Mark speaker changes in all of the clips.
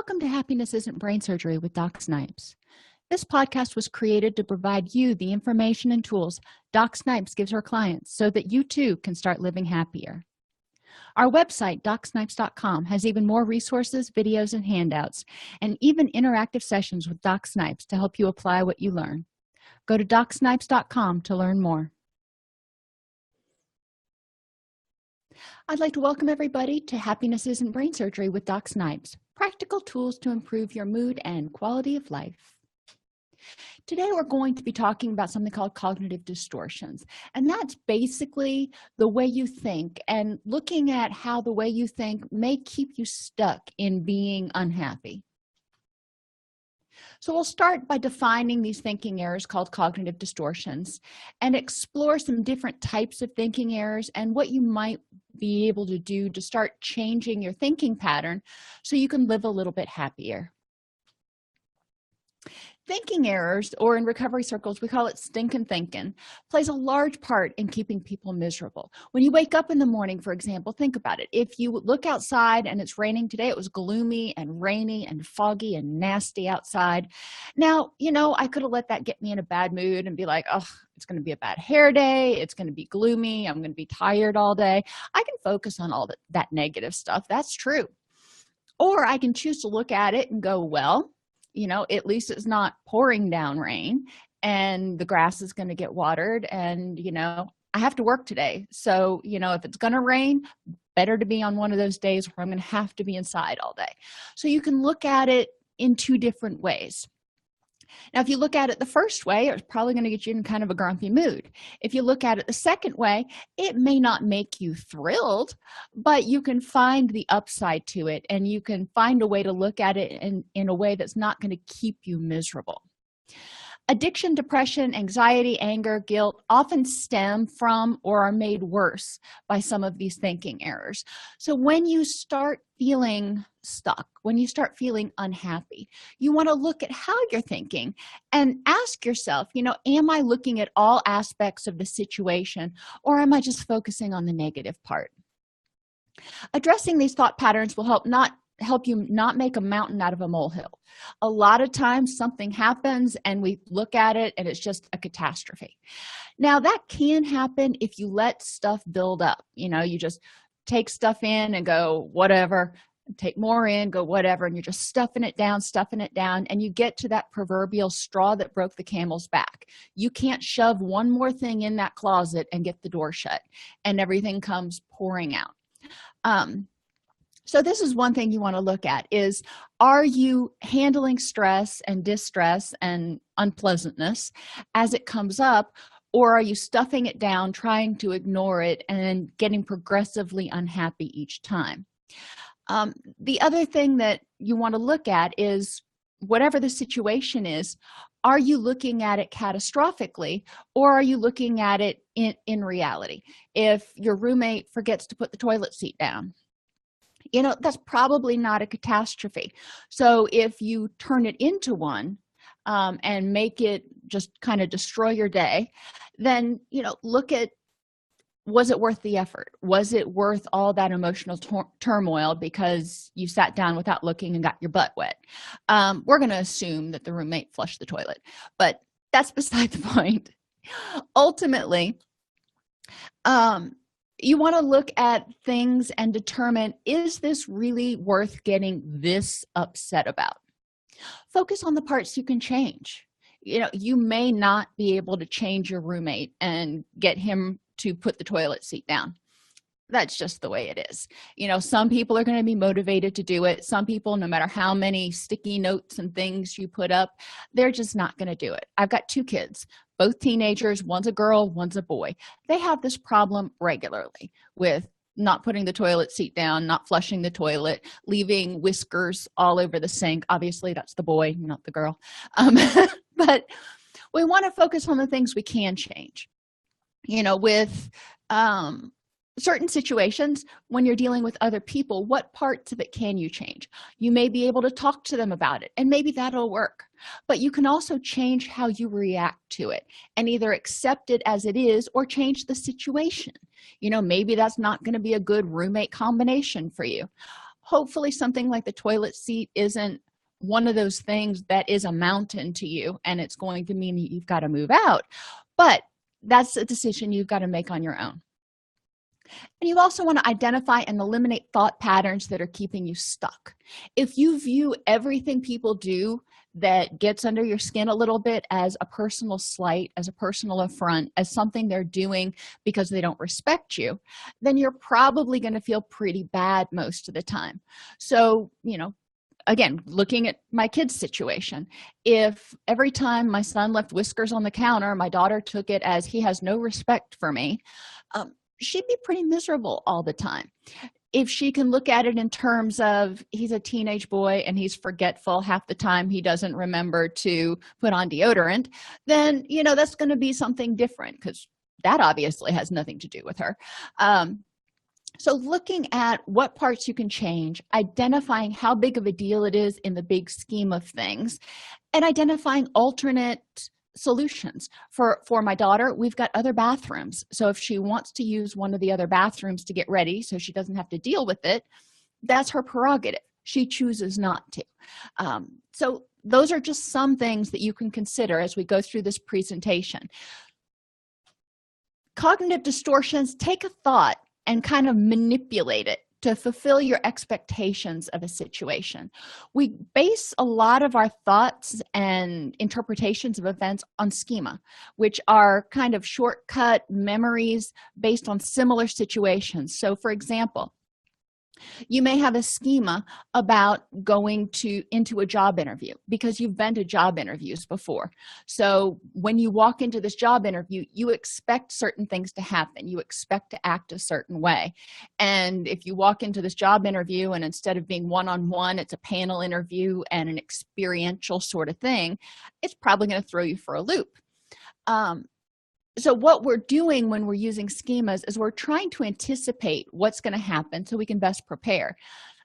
Speaker 1: Welcome to Happiness Isn't Brain Surgery with Doc Snipes. This podcast was created to provide you the information and tools Doc Snipes gives her clients so that you too can start living happier. Our website, DocSnipes.com, has even more resources, videos, and handouts, and even interactive sessions with Doc Snipes to help you apply what you learn. Go to DocSnipes.com to learn more. I'd like to welcome everybody to Happiness Isn't Brain Surgery with Doc Snipes, practical tools to improve your mood and quality of life. Today we're going to be talking about something called cognitive distortions, and that's basically the way you think and looking at how the way you think may keep you stuck in being unhappy. So we'll start by defining these thinking errors called cognitive distortions and explore some different types of thinking errors and what you might be able to do to start changing your thinking pattern so you can live a little bit happier. Thinking errors, or in recovery circles we call it stinking thinking, plays a large part in keeping people miserable. When you wake up in the morning, for example, think about it. If you look outside and it's raining today, it was gloomy and rainy and foggy and nasty outside. Now, I could have let that get me in a bad mood and be like, oh, it's going to be a bad hair day. It's going to be gloomy. I'm going to be tired all day. I can focus on all that negative stuff. That's true. Or I can choose to look at it and go, well, at least it's not pouring down rain and the grass is going to get watered and, I have to work today. So, if it's going to rain, better to be on one of those days where I'm going to have to be inside all day. So you can look at it in two different ways. Now, if you look at it the first way, it's probably going to get you in kind of a grumpy mood. If you look at it the second way, it may not make you thrilled, but you can find the upside to it, and you can find a way to look at it in a way that's not going to keep you miserable. Addiction, depression, anxiety, anger, guilt often stem from or are made worse by some of these thinking errors. So when you start feeling stuck, when you start feeling unhappy, you want to look at how you're thinking and ask yourself, am I looking at all aspects of the situation, or am I just focusing on the negative part? Addressing these thought patterns will help you not make a mountain out of a molehill. A lot of times something happens and we look at it and it's just a catastrophe. Now that can happen if you let stuff build up. You just take stuff in and go whatever, take more in, go whatever, and you're just stuffing it down, and you get to that proverbial straw that broke the camel's back. You can't shove one more thing in that closet and get the door shut, and everything comes pouring out. So this is one thing you want to look at is, are you handling stress and distress and unpleasantness as it comes up, or are you stuffing it down, trying to ignore it, and getting progressively unhappy each time? The other thing that you want to look at is, whatever the situation is, are you looking at it catastrophically, or are you looking at it in reality? If your roommate forgets to put the toilet seat down, that's probably not a catastrophe. So if you turn it into one and make it just kind of destroy your day, then, look at, was it worth the effort? Was it worth all that emotional turmoil because you sat down without looking and got your butt wet? We're going to assume that the roommate flushed the toilet, but that's beside the point. Ultimately, you want to look at things and determine, is this really worth getting this upset about? Focus on the parts you can change. You may not be able to change your roommate and get him to put the toilet seat down. That's just the way it is. Some people are going to be motivated to do it. Some people, no matter how many sticky notes and things you put up, they're just not going to do it. I've got two kids, both teenagers. One's a girl, one's a boy. They have this problem regularly with not putting the toilet seat down, not flushing the toilet, leaving whiskers all over the sink. Obviously, that's the boy, not the girl. But we want to focus on the things we can change. With certain situations, when you're dealing with other people, what parts of it can you change? You may be able to talk to them about it, and maybe that'll work. But you can also change how you react to it and either accept it as it is or change the situation. Maybe that's not going to be a good roommate combination for you. Hopefully something like the toilet seat isn't one of those things that is a mountain to you and it's going to mean that you've got to move out, but that's a decision you've got to make on your own. And you also want to identify and eliminate thought patterns that are keeping you stuck. If you view everything people do that gets under your skin a little bit as a personal slight, as a personal affront, as something they're doing because they don't respect you, then you're probably going to feel pretty bad most of the time. So, again, looking at my kid's situation, if every time my son left whiskers on the counter, my daughter took it as he has no respect for me, she'd be pretty miserable all the time. If she can look at it in terms of he's a teenage boy and he's forgetful half the time, he doesn't remember to put on deodorant, then that's going to be something different, because that obviously has nothing to do with her. So looking at what parts you can change, identifying how big of a deal it is in the big scheme of things, and identifying alternate solutions. For my daughter, we've got other bathrooms, so if she wants to use one of the other bathrooms to get ready so she doesn't have to deal with it, that's her prerogative. She chooses not to. So those are just some things that you can consider as we go through this presentation. Cognitive distortions take a thought and kind of manipulate it to fulfill your expectations of a situation. We base a lot of our thoughts and interpretations of events on schema, which are kind of shortcut memories based on similar situations. So, for example, you may have a schema about going into a job interview because you've been to job interviews before. So when you walk into this job interview, you expect certain things to happen. You expect to act a certain way. And if you walk into this job interview and instead of being one-on-one, it's a panel interview and an experiential sort of thing, it's probably going to throw you for a loop. So what we're doing when we're using schemas is we're trying to anticipate what's going to happen so we can best prepare.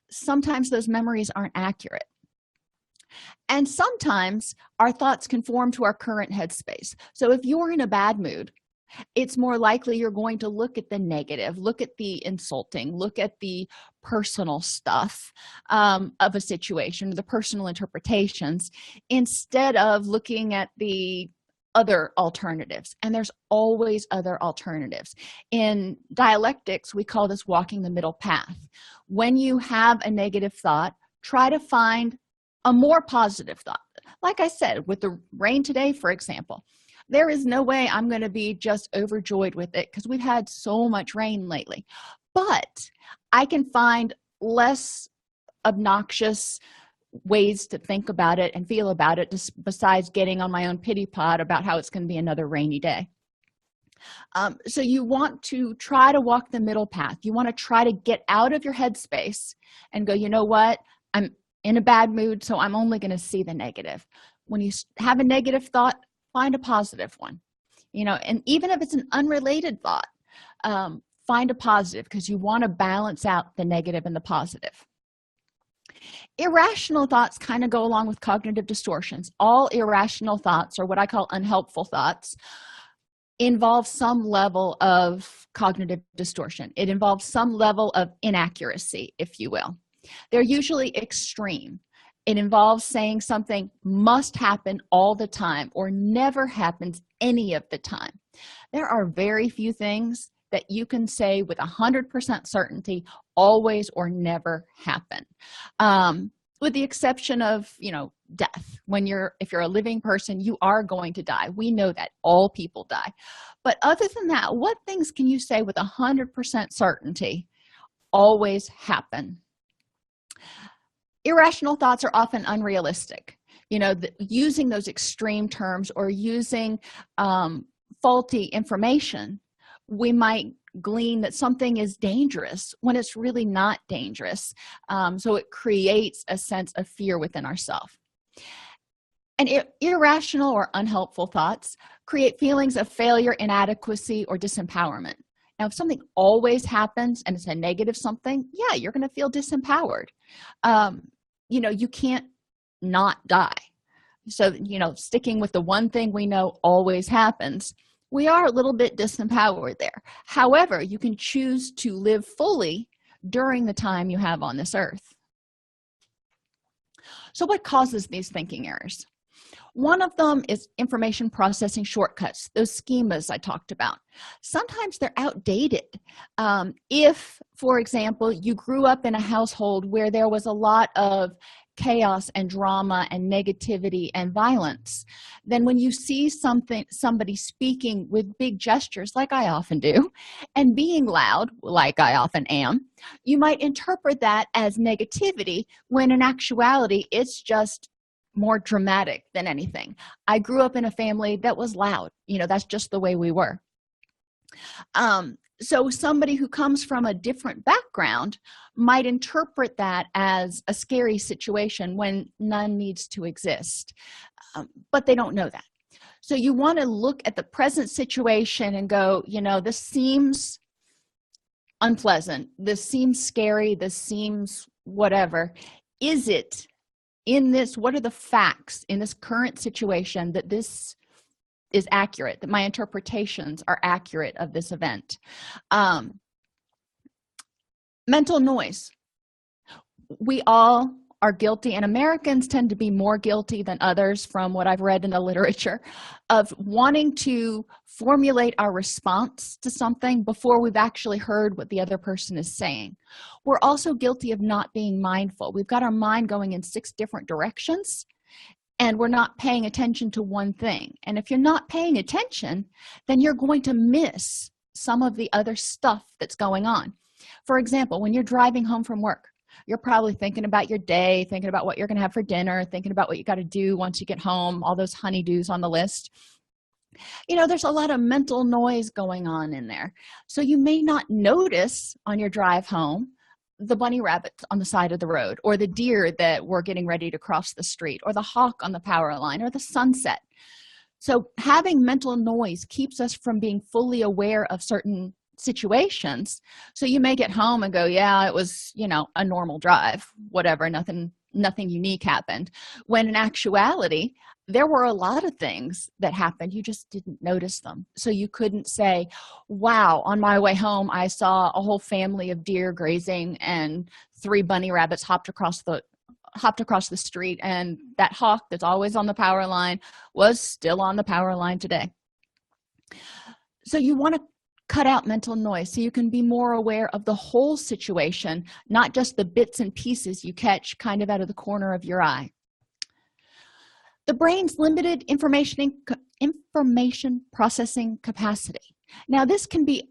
Speaker 1: Sometimes those memories aren't accurate. And sometimes our thoughts conform to our current headspace. So if you're in a bad mood, it's more likely you're going to look at the negative, look at the insulting, look at the personal stuff of a situation, the personal interpretations, instead of looking at the other alternatives. And there's always other alternatives. In dialectics, we call this walking the middle path. When you have a negative thought, try to find a more positive thought. Like I said, with the rain today, for example, there is no way I'm going to be just overjoyed with it because we've had so much rain lately. But I can find less obnoxious ways to think about it and feel about it, besides getting on my own pity pot about how it's going to be another rainy day. So you want to try to walk the middle path. You want to try to get out of your headspace and go, you know what? I'm in a bad mood, so I'm only going to see the negative. When you have a negative thought, find a positive one. And even if it's an unrelated thought, find a positive, because you want to balance out the negative and the positive. Irrational thoughts kind of go along with cognitive distortions. All irrational thoughts, or what I call unhelpful thoughts, involve some level of cognitive distortion. It involves some level of inaccuracy, if you will. They're usually extreme. It involves saying something must happen all the time or never happens any of the time. There are very few things that you can say with 100% certainty always or never happen, with the exception of death. If you're a living person, you are going to die. We know that all people die. But other than that, what things can you say with 100% certainty always happen? Irrational thoughts are often unrealistic. Using those extreme terms or using faulty information, we might glean that something is dangerous when it's really not dangerous. So it creates a sense of fear within ourselves. And irrational or unhelpful thoughts create feelings of failure, inadequacy, or disempowerment. Now, if something always happens and it's a negative something, yeah, you're going to feel disempowered. You can't not die. So, sticking with the one thing we know always happens, we are a little bit disempowered there. However, you can choose to live fully during the time you have on this earth. So what causes these thinking errors? One of them is information processing shortcuts, those schemas I talked about. Sometimes they're outdated. If, for example, you grew up in a household where there was a lot of chaos and drama and negativity and violence, then when you see somebody speaking with big gestures, like I often do, and being loud, like I often am, you might interpret that as negativity, when in actuality it's just more dramatic than anything. I grew up in a family that was loud. That's just the way we were. So somebody who comes from a different background might interpret that as a scary situation when none needs to exist, but they don't know that. So you want to look at the present situation and go, this seems unpleasant, this seems scary, this seems whatever. Is it in this? What are the facts in this current situation that this is accurate, that my interpretations are accurate of this event? Mental noise. We all are guilty, and Americans tend to be more guilty than others, from what I've read in the literature, of wanting to formulate our response to something before we've actually heard what the other person is saying. We're also guilty of not being mindful. We've got our mind going in 6 different directions, and we're not paying attention to one thing. And if you're not paying attention, then you're going to miss some of the other stuff that's going on. For example, when you're driving home from work, you're probably thinking about your day, thinking about what you're going to have for dinner, thinking about what you got to do once you get home, all those honeydews on the list. There's a lot of mental noise going on in there. So you may not notice on your drive home the bunny rabbits on the side of the road, or the deer that were getting ready to cross the street, or the hawk on the power line, or the sunset. So having mental noise keeps us from being fully aware of certain situations. So you may get home and go, yeah, it was, a normal drive, whatever, nothing unique happened. When in actuality, there were a lot of things that happened. You just didn't notice them. So you couldn't say, wow, on my way home, I saw a whole family of deer grazing and 3 bunny rabbits hopped across the street, and that hawk that's always on the power line was still on the power line today. So you want to cut out mental noise so you can be more aware of the whole situation, not just the bits and pieces you catch kind of out of the corner of your eye. The brain's limited information processing capacity. Now, this can be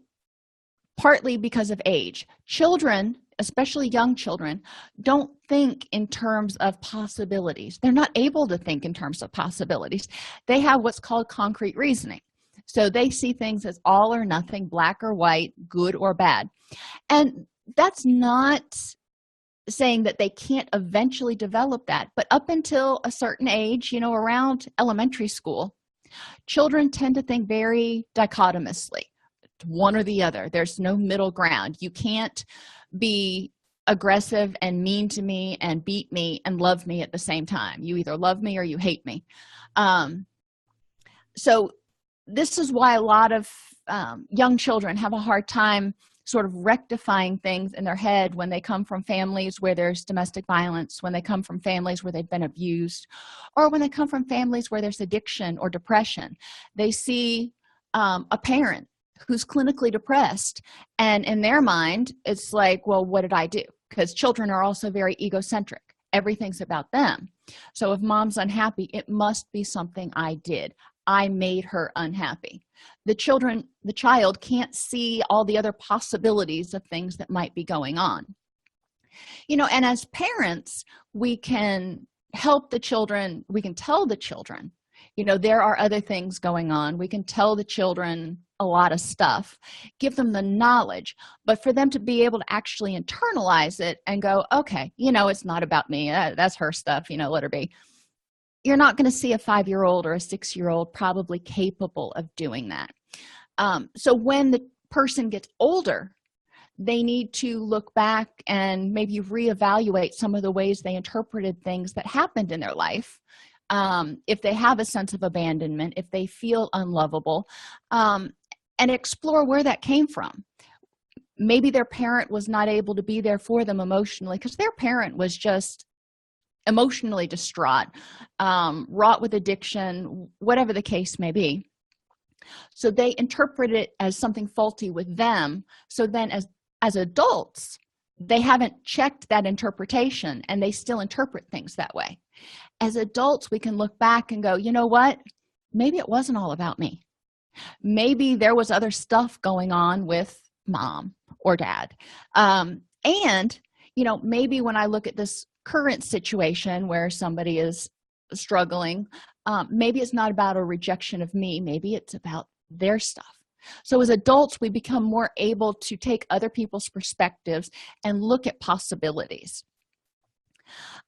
Speaker 1: partly because of age. Children, especially young children, don't think in terms of possibilities. They're not able to think in terms of possibilities. They have what's called concrete reasoning. So they see things as all or nothing, black or white, good or bad. And that's not saying that they can't eventually develop that. But up until a certain age, around elementary school, children tend to think very dichotomously, one or the other. There's no middle ground. You can't be aggressive and mean to me and beat me and love me at the same time. You either love me or you hate me. So this is why a lot of young children have a hard time sort of rectifying things in their head when they come from families where there's domestic violence, when they come from families where they've been abused, or when they come from families where there's addiction or depression. They see a parent who's clinically depressed, and in their mind, it's like, well, what did I do? Because children are also very egocentric. Everything's about them. So if mom's unhappy, it must be something I did. I made her unhappy. The child can't see all the other possibilities of things that might be going on. And as parents, we can help the children, we can tell the children, there are other things going on. We can tell the children a lot of stuff, give them the knowledge, but for them to be able to actually internalize it and go, okay, it's not about me. That's her stuff, let her be. You're not going to see a 5-year-old or a 6-year-old probably capable of doing that. So when the person gets older, they need to look back and maybe reevaluate some of the ways they interpreted things that happened in their life. If they have a sense of abandonment, if they feel unlovable, and explore where that came from. maybe their parent was not able to be there for them emotionally because their parent was just emotionally distraught, wrought with addiction, whatever the case may be. So they interpret it as something faulty with them. So then as adults, they haven't checked that interpretation and they still interpret things that way. As adults, we can look back and go, you know what? Maybe it wasn't all about me. Maybe there was other stuff going on with mom or dad. And, maybe when I look at this current situation where somebody is struggling, maybe it's not about a rejection of me. Maybe it's about their stuff. So as adults, we become more able to take other people's perspectives and look at possibilities.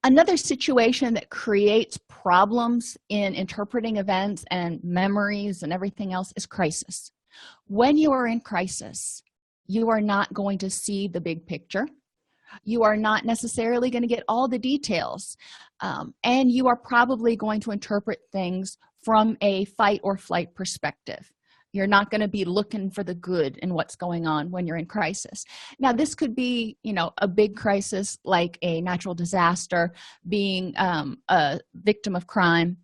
Speaker 1: Another situation that creates problems in interpreting events and memories and everything else is crisis. When you are in crisis, you are not going to see the big picture. You are not necessarily going to get all the details, and you are probably going to interpret things from a fight or flight perspective. You're not going to be looking for the good in what's going on when you're in crisis. Now, this could be, a big crisis like a natural disaster, being a victim of crime,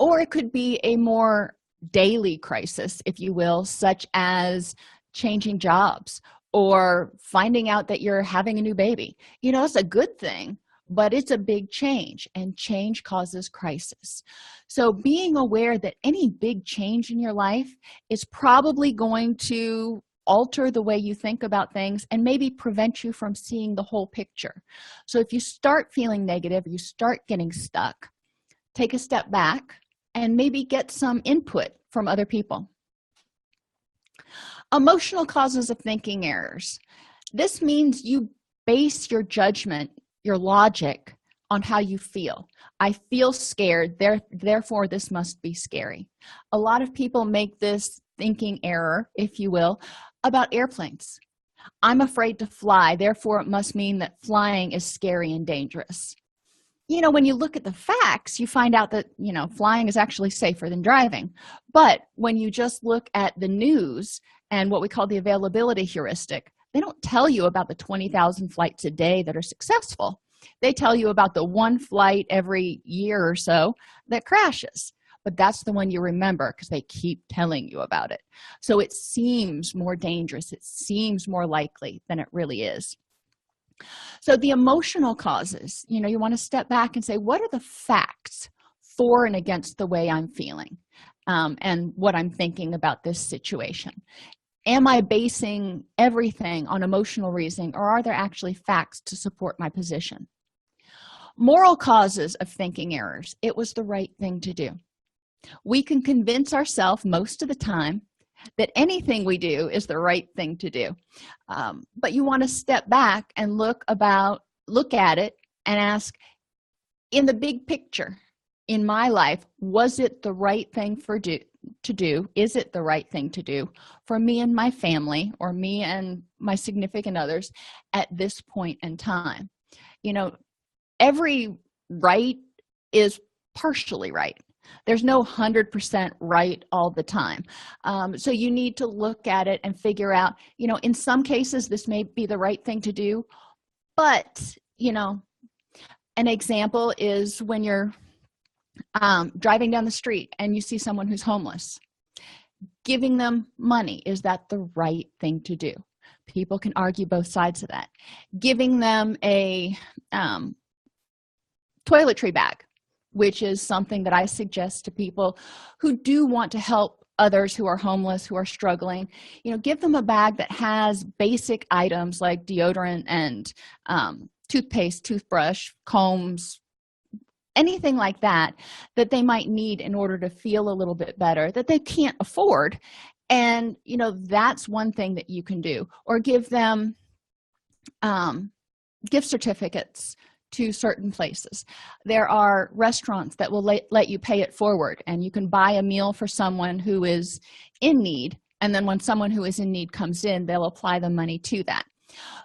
Speaker 1: or it could be a more daily crisis, if you will, such as changing jobs or finding out that you're having a new baby. It's a good thing, but it's a big change, and change causes crisis. So being aware that any big change in your life is probably going to alter the way you think about things and maybe prevent you from seeing the whole picture. So if you start feeling negative, you start getting stuck, take a step back and maybe get some input from other people. Emotional causes of thinking errors. This means you base your judgment, your logic, on how you feel. I feel scared, therefore this must be scary. A lot of people make this thinking error, if you will, about airplanes. I'm afraid to fly, therefore it must mean that flying is scary and dangerous. When you look at the facts, you find out that, flying is actually safer than driving. But when you just look at the news and what we call the availability heuristic, they don't tell you about the 20,000 flights a day that are successful. They tell you about the one flight every year or so that crashes. But that's the one you remember because they keep telling you about it. So it seems more dangerous. It seems more likely than it really is. So the emotional causes, you want to step back and say, what are the facts for and against the way I'm feeling and what I'm thinking about this situation? Am I basing everything on emotional reasoning, or are there actually facts to support my position? Moral causes of thinking errors. It was the right thing to do. We can convince ourselves most of the time that anything we do is the right thing to do. But you want to step back and look at it and ask, in the big picture, in my life, was it the right thing to do? Is it the right thing to do for me and my family, or me and my significant others at this point in time? Every right is partially right. There's no 100% right all the time. So you need to look at it and figure out, in some cases, this may be the right thing to do. But, an example is when you're driving down the street and you see someone who's homeless. Giving them money, is that the right thing to do? People can argue both sides of that. Giving them a toiletry bag, which is something that I suggest to people who do want to help others who are homeless, who are struggling. Give them a bag that has basic items like deodorant and toothpaste, toothbrush, combs, anything like that they might need in order to feel a little bit better, that they can't afford. And that's one thing that you can do. Or give them gift certificates to certain places. There are restaurants that will let you pay it forward, and you can buy a meal for someone who is in need, and then when someone who is in need comes in, they'll apply the money to that.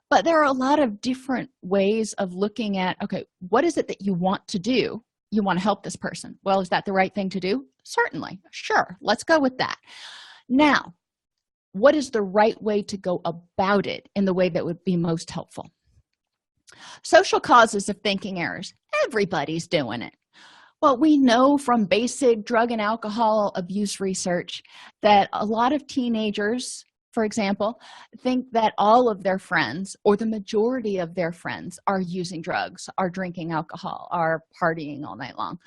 Speaker 1: But there are a lot of different ways of looking at, okay, what is it that you want to do? You want to help this person. Well, is that the right thing to do? Certainly. Sure. Let's go with that. Now, what is the right way to go about it in the way that would be most helpful. Social causes of thinking errors. Everybody's doing it. Well, we know from basic drug and alcohol abuse research that a lot of teenagers, for example, think that all of their friends or the majority of their friends are using drugs, are drinking alcohol, are partying all night long,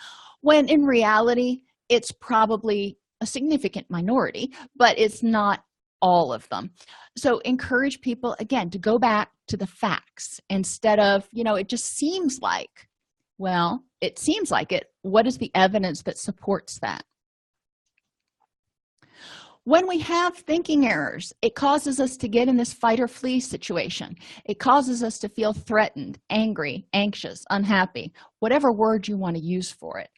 Speaker 1: when in reality, it's probably a significant minority, but it's not all of them. So encourage people, again, to go back to the facts instead of, it just seems like, well, it seems like it. What is the evidence that supports that? When we have thinking errors, it causes us to get in this fight or flee situation. It causes us to feel threatened, angry, anxious, unhappy, whatever word you want to use for it,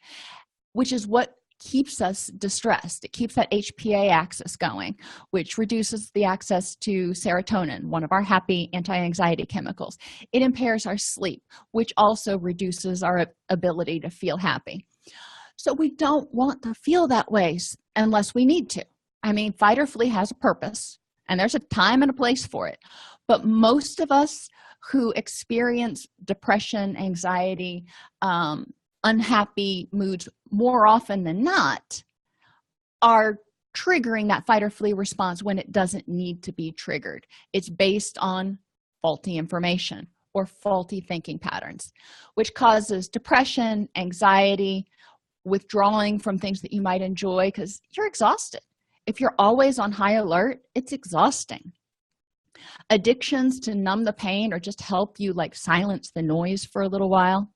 Speaker 1: which is what keeps us distressed. It keeps that HPA axis going, which reduces the access to serotonin, one of our happy anti-anxiety chemicals. It impairs our sleep, which also reduces our ability to feel happy. So we don't want to feel that way unless we need to. I mean, fight or flee has a purpose, and there's a time and a place for it. But most of us who experience depression, anxiety, unhappy moods more often than not are triggering that fight or flee response when it doesn't need to be triggered. It's based on faulty information or faulty thinking patterns, which causes depression, anxiety, withdrawing from things that you might enjoy because you're exhausted. If you're always on high alert, it's exhausting. Addictions to numb the pain or just help you silence the noise for a little while.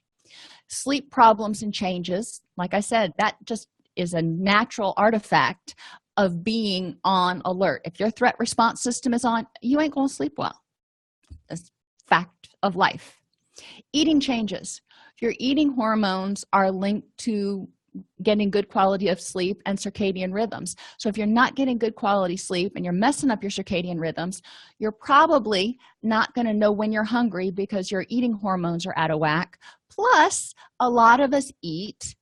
Speaker 1: Sleep problems and changes, like I said, that just is a natural artifact of being on alert. If your threat response system is on, you ain't going to sleep well. That's fact of life. Eating changes. Your eating hormones are linked to getting good quality of sleep and circadian rhythms. So if you're not getting good quality sleep and you're messing up your circadian rhythms, you're probably not going to know when you're hungry because your eating hormones are out of whack. Plus, a lot of us eat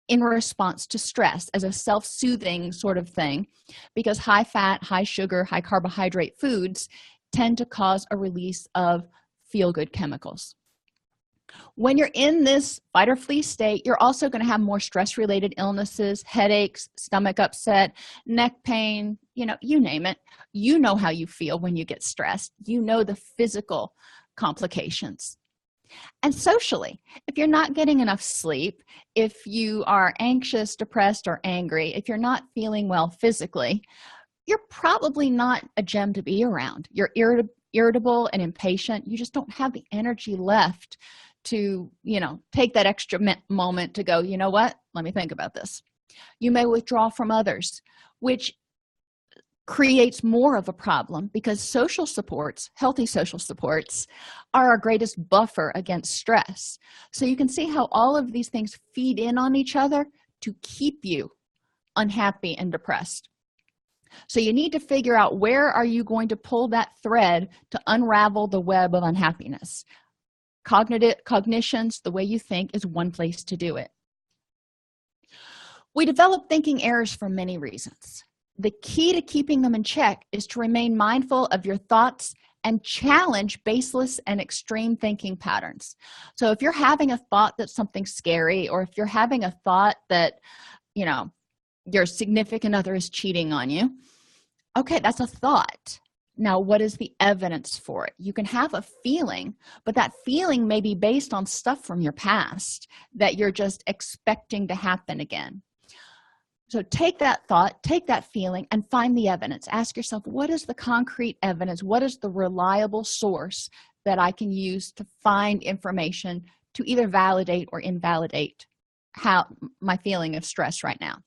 Speaker 1: in response to stress as a self-soothing sort of thing because high fat, high sugar, high carbohydrate foods tend to cause a release of feel-good chemicals. When you're in this fight or flee state, you're also going to have more stress-related illnesses, headaches, stomach upset, neck pain, you name it. You know how you feel when you get stressed. You know the physical complications. And socially, if you're not getting enough sleep, if you are anxious, depressed, or angry, if you're not feeling well physically, you're probably not a gem to be around. You're irritable and impatient. You just don't have the energy left to take that extra moment to go, you know what, let me think about this. You may withdraw from others, which creates more of a problem because social supports, healthy social supports, are our greatest buffer against stress. So you can see how all of these things feed in on each other to keep you unhappy and depressed. So you need to figure out where are you going to pull that thread to unravel the web of unhappiness. Cognitions, the way you think, is one place to do it. We develop thinking errors for many reasons. The key to keeping them in check is to remain mindful of your thoughts and challenge baseless and extreme thinking patterns. So if you're having a thought that's something scary, or if you're having a thought that, your significant other is cheating on you, okay, that's a thought. Now, what is the evidence for it? You can have a feeling, but that feeling may be based on stuff from your past that you're just expecting to happen again. So take that thought, take that feeling, and find the evidence. Ask yourself, what is the concrete evidence? What is the reliable source that I can use to find information to either validate or invalidate my feeling of stress right now?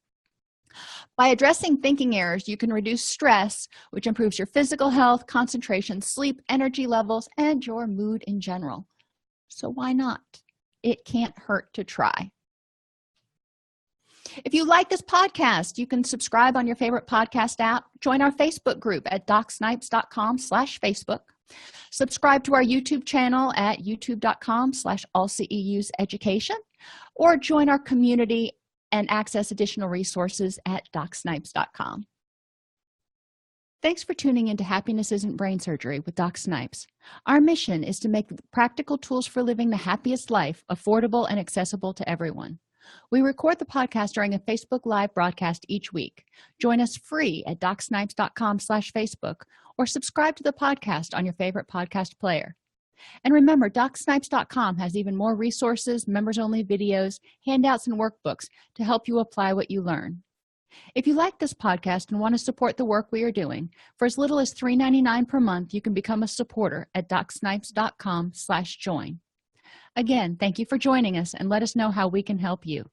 Speaker 1: By addressing thinking errors, you can reduce stress, which improves your physical health, concentration, sleep, energy levels, and your mood in general. So why not? It can't hurt to try. If you like this podcast, you can subscribe on your favorite podcast app, join our Facebook group at docsnipes.com/Facebook, subscribe to our YouTube channel at youtube.com/allceuseducation, or join our community and access additional resources at docsnipes.com. Thanks for tuning into Happiness Isn't Brain Surgery with Doc Snipes. Our mission is to make practical tools for living the happiest life affordable and accessible to everyone. We record the podcast during a Facebook Live broadcast each week. Join us free at docsnipes.com/Facebook or subscribe to the podcast on your favorite podcast player. And remember, docsnipes.com has even more resources, members-only videos, handouts, and workbooks to help you apply what you learn. If you like this podcast and want to support the work we are doing, for as little as $3.99 per month, you can become a supporter at docsnipes.com/join. Again, thank you for joining us, and let us know how we can help you.